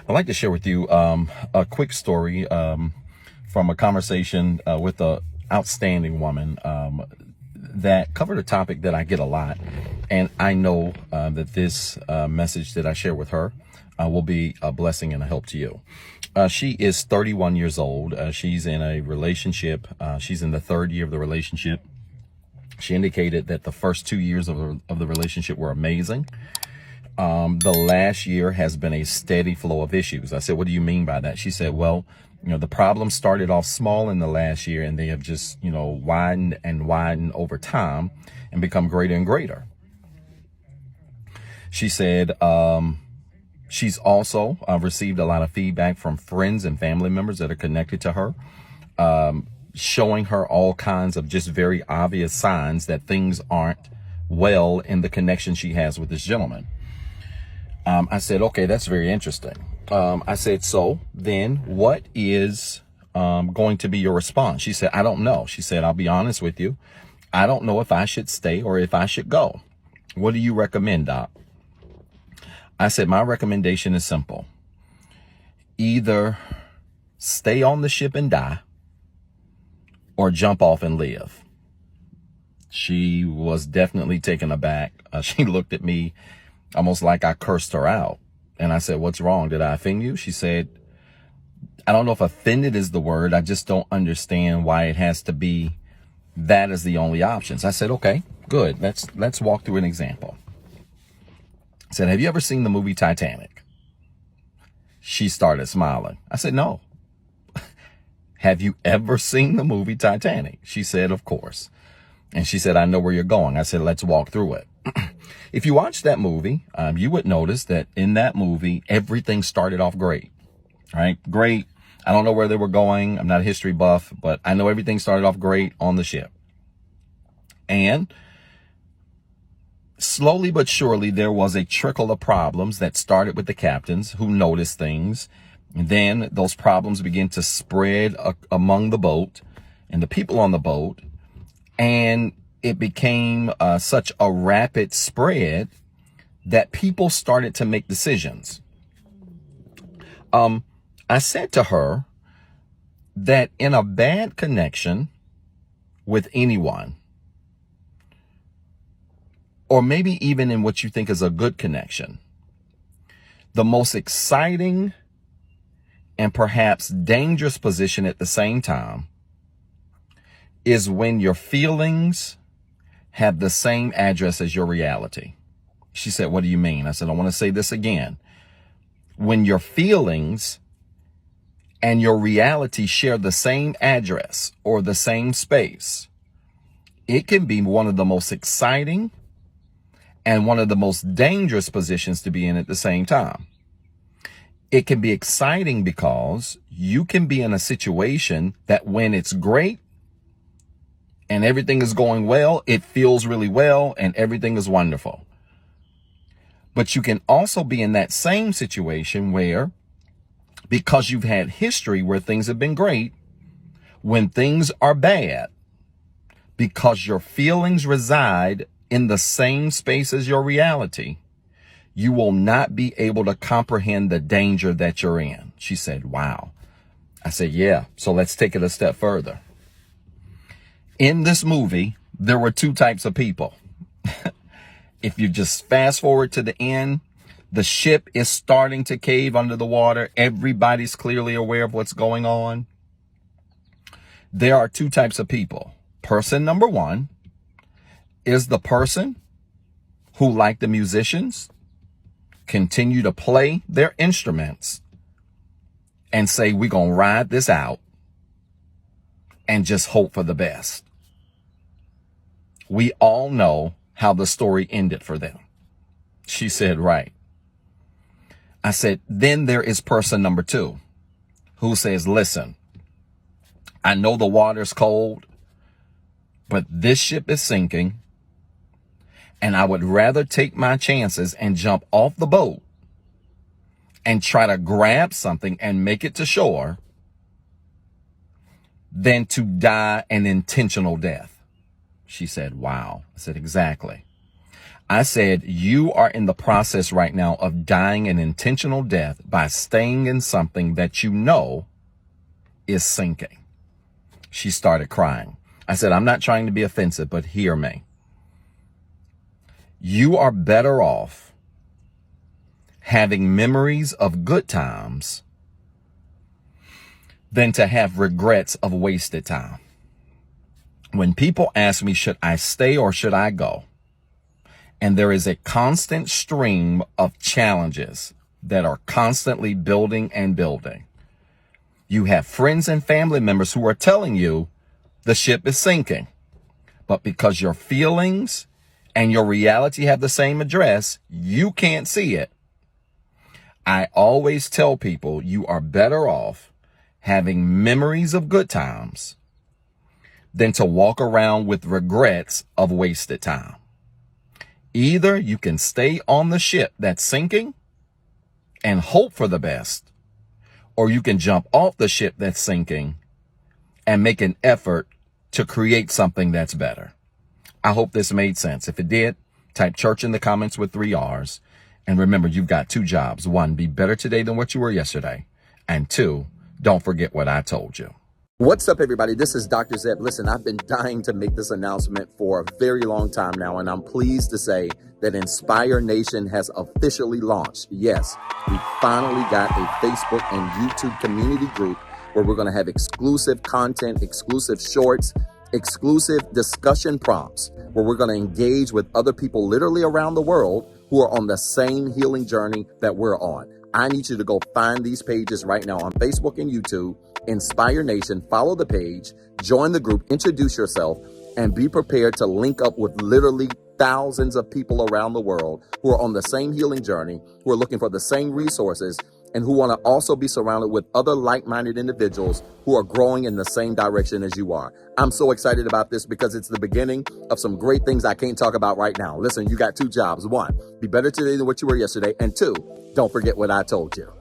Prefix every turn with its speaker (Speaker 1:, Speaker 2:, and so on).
Speaker 1: I'd like to share with you a quick story from a conversation with a outstanding woman that covered a topic that I get a lot. And I know that this message that I share with her will be a blessing and a help to you. She is 31 years old. She's in a relationship. She's in the third year of the relationship. She indicated that the first 2 years of the relationship were amazing. The last year has been a steady flow of issues. I said, what do you mean by that? She said, well, the problems started off small in the last year and they have just, widened and widened over time and become greater and greater. She said, she's also received a lot of feedback from friends and family members that are connected to her, showing her all kinds of just very obvious signs that things aren't well in the connection she has with this gentleman. I said, okay, that's very interesting. I said, so then what is going to be your response? She said, I don't know. She said, I'll be honest with you. I don't know if I should stay or if I should go. What do you recommend, Doc? I said, my recommendation is simple. Either stay on the ship and die or jump off and live. She was definitely taken aback. She looked at me almost like I cursed her out. And I said, what's wrong? Did I offend you? She said, I don't know if offended is the word. I just don't understand why it has to be that as the only options. I said, okay, good. Let's walk through an example. I said, have you ever seen the movie Titanic? She started smiling. I said, no. Have you ever seen the movie Titanic? She said, of course. And she said, I know where you're going. I said, let's walk through it. If you watch that movie, you would notice that in that movie, everything started off great, right? Great. I don't know where they were going. I'm not a history buff, but I know everything started off great on the ship. And slowly but surely, there was a trickle of problems that started with the captains who noticed things. And then those problems began to spread among the boat and the people on the boat. And it became such a rapid spread that people started to make decisions. I said to her that in a bad connection with anyone, or maybe even in what you think is a good connection, the most exciting and perhaps dangerous position at the same time is when your feelings have the same address as your reality. She said, what do you mean? I said, I want to say this again. When your feelings and your reality share the same address or the same space, it can be one of the most exciting and one of the most dangerous positions to be in at the same time. It can be exciting because you can be in a situation that when it's great and everything is going well, it feels really well and everything is wonderful. But you can also be in that same situation where, because you've had history where things have been great, when things are bad, because your feelings reside in the same space as your reality, you will not be able to comprehend the danger that you're in. She said, wow. I said, yeah. So let's take it a step further. In this movie, there were two types of people. If you just fast forward to the end, the ship is starting to cave under the water. Everybody's clearly aware of what's going on. There are two types of people. Person number one is the person who, like the musicians, continue to play their instruments and say, we're going to ride this out and just hope for the best. We all know how the story ended for them. She said, right. I said, then there is person number two who says, listen, I know the water's cold, but this ship is sinking, and I would rather take my chances and jump off the boat and try to grab something and make it to shore than to die an intentional death. She said, wow. I said, exactly. I said, you are in the process right now of dying an intentional death by staying in something that you know is sinking. She started crying. I said, I'm not trying to be offensive, but hear me. You are better off having memories of good times than to have regrets of wasted time. When people ask me, should I stay or should I go? And there is a constant stream of challenges that are constantly building and building. You have friends and family members who are telling you the ship is sinking. But because your feelings and your reality have the same address, you can't see it. I always tell people you are better off having memories of good times than to walk around with regrets of wasted time. Either you can stay on the ship that's sinking and hope for the best, or you can jump off the ship that's sinking and make an effort to create something that's better. I hope this made sense. If it did, type church in the comments with 3 R's. And remember, you've got 2 jobs. 1, be better today than what you were yesterday. And 2, don't forget what I told you. What's up, everybody? This is Dr. Zeb. Listen, I've been dying to make this announcement for a very long time now, and I'm pleased to say that Inspire Nation has officially launched. Yes, we finally got a Facebook and YouTube community group where we're going to have exclusive content, exclusive shorts, exclusive discussion prompts, where we're going to engage with other people literally around the world who are on the same healing journey that we're on. I need you to go find these pages right now on Facebook and YouTube. Inspire Nation, follow the page, join the group, introduce yourself, and be prepared to link up with literally thousands of people around the world who are on the same healing journey, who are looking for the same resources, and who want to also be surrounded with other like-minded individuals who are growing in the same direction as you are. I'm so excited about this because it's the beginning of some great things I can't talk about right now. Listen, you got 2 jobs. 1, be better today than what you were yesterday. And 2, don't forget what I told you.